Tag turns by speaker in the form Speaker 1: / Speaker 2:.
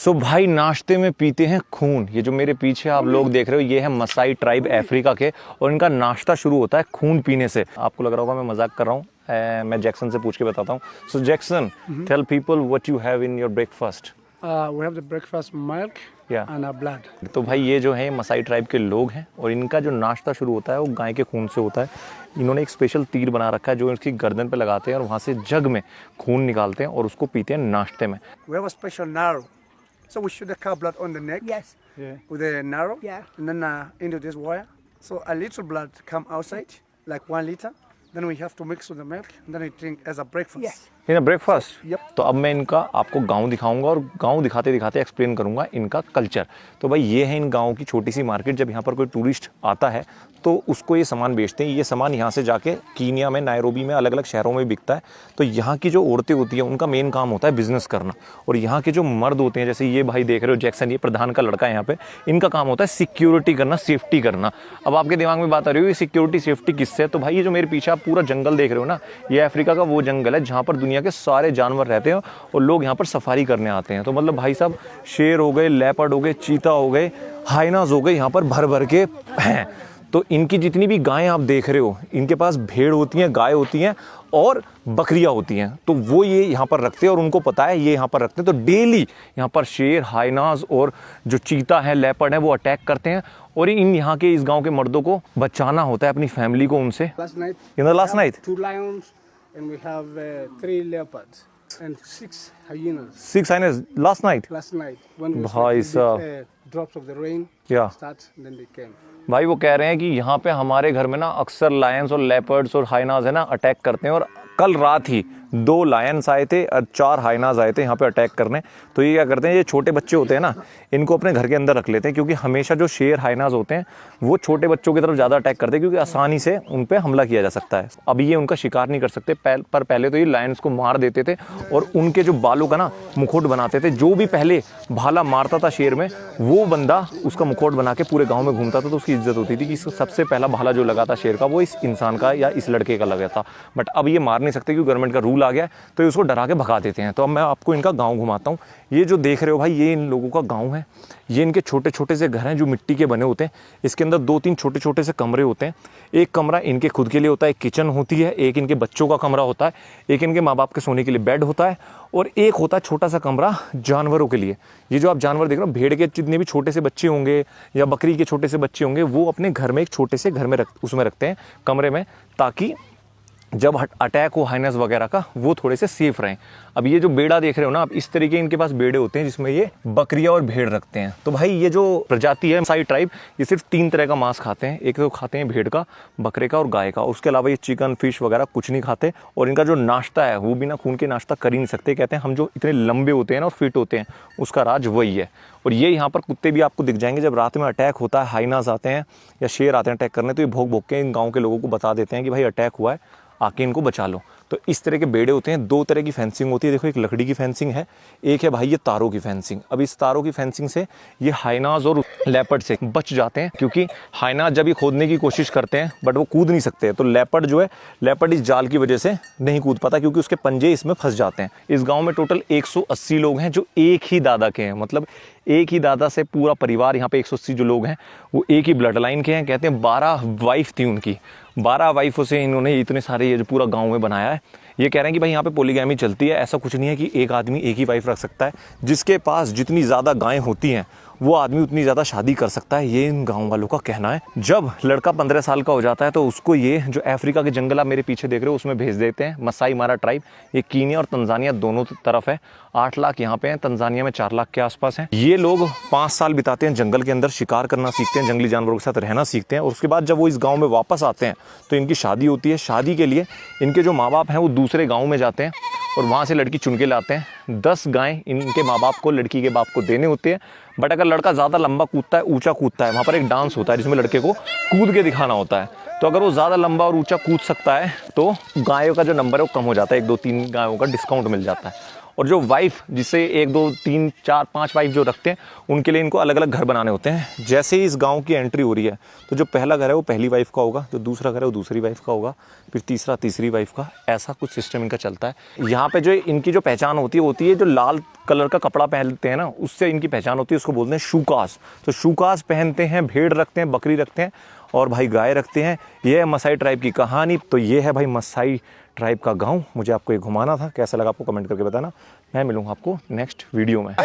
Speaker 1: सो भाई नाश्ते में पीते हैं खून। ये जो मेरे पीछे आप लोग देख रहे हो ये है मसाई ट्राइब अफ्रीका के, और इनका नाश्ता शुरू होता है खून पीने से। आपको लग रहा होगा मैं मजाक कर रहा हूँ, मैं जैक्सन से पूछ के बताता हूँ। So Jackson, tell people what you have in your breakfast.
Speaker 2: We have the breakfast milk and blood.
Speaker 1: तो भाई ये जो है मसाई ट्राइब के लोग हैं, और इनका जो नाश्ता शुरू होता है वो गाय के खून से होता है। इन्होंने एक स्पेशल तीर बना रखा है जो इसकी गर्दन पे लगाते हैं, और वहाँ से जग में खून निकालते हैं और उसको पीते हैं नाश्ते में।
Speaker 3: We have a special narrow, so we shoot the cow blood on the neck.
Speaker 2: Yes.
Speaker 3: With a narrow.
Speaker 2: Yeah.
Speaker 3: And then into this wire. So a little blood come outside, like 1 liter. Then we have to mix with the milk, and then we drink as a breakfast.
Speaker 2: Yes.
Speaker 1: In breakfast.
Speaker 3: Yep.
Speaker 1: तो अब मैं इनका आपको गांव दिखाऊंगा, और गांव दिखाते दिखाते एक्सप्लेन करूंगा इनका कल्चर। तो भाई ये है इन गाँव की छोटी सी मार्केट। जब यहाँ पर कोई टूरिस्ट आता है तो उसको ये सामान बेचते हैं। ये सामान यहाँ से जाके कीनिया में, नायरोबी में, अलग अलग शहरों में बिकता है। तो यहाँ की जो औरतें होती हैं उनका मेन काम होता है बिजनेस करना, और यहाँ के जो मर्द होते हैं, जैसे ये भाई देख रहे हो जैक्सन, ये प्रधान का लड़का है यहाँ पे, इनका काम होता है सिक्योरिटी करना, सेफ्टी करना। अब आपके दिमाग में बात आ रही हो सिक्योरिटी सेफ्टी किससे? तो भाई ये जो मेरे पीछे आप पूरा जंगल देख रहे हो ना, ये अफ्रीका का वो जंगल है जहाँ पर दुनिया के सारे जानवर रहते हैं, और लोग यहाँ पर सफारी करने आते हैं। तो मतलब भाई साहब, शेर हो गए, लेपर्ड हो गए, चीता हो गए, हाइनास हो गए, यहाँ पर भर भर के हैं। तो इनकी जितनी भी गायें आप देख रहे हो, इनके पास भेड़ होती हैं, गाय होती हैं और बकरियां होती हैं। तो वो ये यहाँ पर रखते हैं, और उनको पता है ये यहाँ पर रखते हैं। तो डेली यहाँ पर शेर, हाइनास और जो चीता है, लेपर्ड है, वो अटैक करते हैं, और इन यहाँ के इस गांव के मर्दों को बचाना होता है अपनी फैमिली को उनसे।
Speaker 2: Last night.
Speaker 1: In the last night?
Speaker 2: 2 lions and we have 3 leopards and 6 hyenas.
Speaker 1: 6 hyenas last night?
Speaker 2: Last night when we
Speaker 1: भाई साहब।
Speaker 2: drops of the rain
Speaker 1: Yeah.
Speaker 2: start, then they came.
Speaker 1: भाई वो कह रहे हैं कि यहाँ पे हमारे घर में ना अक्सर लायंस और लेपर्ड्स और हाइनाज है ना अटैक करते हैं, और कल रात ही 2 लायंस आए थे और 4 हाइनाज आए थे यहाँ पे अटैक करने। तो ये क्या करते हैं, ये छोटे बच्चे होते हैं ना, इनको अपने घर के अंदर रख लेते हैं, क्योंकि हमेशा जो शेर, हाइनाज होते हैं वो छोटे बच्चों की तरफ ज़्यादा अटैक करते हैं, क्योंकि आसानी से उन पर हमला किया जा सकता है। अभी ये उनका शिकार नहीं कर सकते, पर पहले तो ये लायंस को मार देते थे, और उनके जो बालों का ना मुखौट बनाते थे। जो भी पहले भाला मारता था शेर में, वो बंदा उसका मुखौट बना के पूरे गाँव में घूमता था, तो उसकी इज्जत होती थी कि सबसे पहला भाला जो लगा था शेर का, वो इस इंसान का या इस लड़के का लगा था। बट अब ये मार नहीं सकते, क्योंकि गवर्नमेंट का रूल आ गया है, तो उसको डरा के भगा देते हैं। तो अब मैं आपको इनका गांव घुमाता हूँ। ये जो देख रहे हो भाई, ये इन लोगों का गांव है। ये इनके छोटे छोटे से घर हैं जो मिट्टी के बने होते हैं। इसके अंदर 2-3 छोटे छोटे से कमरे होते हैं। एक कमरा इनके खुद के लिए होता है, एक किचन होती है, एक इनके बच्चों का कमरा होता है, एक इनके माँ बाप के सोने के लिए बेड होता है, और एक होता है छोटा सा कमरा जानवरों के लिए। ये जो आप जानवर देख रहे हो, भेड़ के जितने भी छोटे से बच्चे होंगे या बकरी के छोटे से बच्चे होंगे, वो अपने घर में एक छोटे से घर में उसमें रखते हैं, कमरे में, ताकि जब अटैक हो हाइनस वगैरह का, वो थोड़े से सेफ रहें। अब ये जो बेड़ा देख रहे हो ना आप, इस तरीके इनके पास बेड़े होते हैं जिसमें ये बकरियां और भेड़ रखते हैं। तो भाई ये जो प्रजाति है मसाई ट्राइब, ये सिर्फ 3 तरह का मांस खाते हैं। एक तो खाते हैं भेड़ का, बकरे का और गाय का। उसके अलावा ये चिकन, फिश वगैरह कुछ नहीं खाते। और इनका जो नाश्ता है वो बिना खून के नाश्ता कर ही नहीं सकते। कहते हैं हम जो इतने लंबे होते हैं ना और फिट होते हैं, उसका राज वही है। और ये यहाँ पर कुत्ते भी आपको दिख जाएंगे, जब रात में अटैक होता है, हाइनास आते हैं या शेर आते हैं अटैक करने, तो ये भोग भोग के इन गाँव के लोगों को बता देते हैं कि भाई अटैक हुआ है, आके इनको बचा लो। तो इस तरह के बेड़े होते हैं। 2 तरह की फेंसिंग होती है। देखो, एक लकड़ी की फेंसिंग है, एक है भाई ये तारों की फेंसिंग। अब इस तारों की फेंसिंग से ये हाइनाज और लेपर्ड से बच जाते हैं, क्योंकि हाइनाज जब ये खोदने की कोशिश करते हैं बट वो कूद नहीं सकते। तो लेपर्ड जो है, लेपर्ड इस जाल की वजह से नहीं कूद पाता, क्योंकि उसके पंजे इसमें फंस जाते हैं। इस गाँव में टोटल 180 लोग हैं जो एक ही दादा के हैं। मतलब एक ही दादा से पूरा परिवार, यहाँ पे 180 जो लोग हैं वो एक ही ब्लड लाइन के हैं। कहते हैं 12 वाइफ थी उनकी, 12 वाइफों से इन्होंने इतने सारे ये जो पूरा गांव में बनाया है। ये कह रहे हैं कि भाई यहाँ पे पॉलीगैमी चलती है। ऐसा कुछ नहीं है कि एक आदमी एक ही वाइफ रख सकता है। जिसके पास जितनी ज़्यादा गायें होती हैं वो आदमी उतनी ज़्यादा शादी कर सकता है, ये इन गाँव वालों का कहना है। जब लड़का 15 साल का हो जाता है तो उसको ये जो अफ्रीका के जंगल आप मेरे पीछे देख रहे हो उसमें भेज देते हैं। मसाई मारा ट्राइब, ये कीनिया और तंजानिया दोनों तरफ है। 8 लाख यहाँ पे हैं, तंजानिया में 4 लाख के आसपास हैं। ये लोग 5 साल बिताते हैं जंगल के अंदर, शिकार करना सीखते हैं, जंगली जानवरों के साथ रहना सीखते हैं। और उसके बाद जब वो इस गाँव में वापस आते हैं तो इनकी शादी होती है। शादी के लिए इनके जो माँ बाप हैं वो दूसरे गाँव में जाते हैं और वहाँ से लड़की चुन के लाते हैं। 10 गायें इनके माँ बाप को, लड़की के बाप को देने होते हैं। बट अगर लड़का ज़्यादा लंबा कूदता है, ऊंचा कूदता है, वहाँ पर एक डांस होता है जिसमें लड़के को कूद के दिखाना होता है। तो अगर वो ज़्यादा लंबा और ऊंचा कूद सकता है तो गायों का जो नंबर है वो कम हो जाता है, 1, 2, 3 गायों का डिस्काउंट मिल जाता है। और जो वाइफ जिससे 1 2 3 4 5 वाइफ जो रखते हैं उनके लिए इनको अलग अलग घर बनाने होते हैं। जैसे ही इस गांव की एंट्री हो रही है तो जो पहला घर है वो पहली वाइफ का होगा, जो दूसरा घर है वो दूसरी वाइफ का होगा, फिर तीसरा तीसरी वाइफ का, ऐसा कुछ सिस्टम इनका चलता है। यहाँ पे जो इनकी जो पहचान होती है जो लाल कलर का कपड़ा पहनते हैं ना, उससे इनकी पहचान होती है, उसको बोलते हैं शूकास। तो शूकास पहनते हैं, भेड़ रखते हैं, बकरी रखते हैं और भाई गाय रखते हैं। ये है मसाई ट्राइब की कहानी। तो ये है भाई मसाई ट्राइब का गांव। मुझे आपको ये घुमाना था, कैसा लगा आपको कमेंट करके बताना। मैं मिलूंगा आपको नेक्स्ट वीडियो में।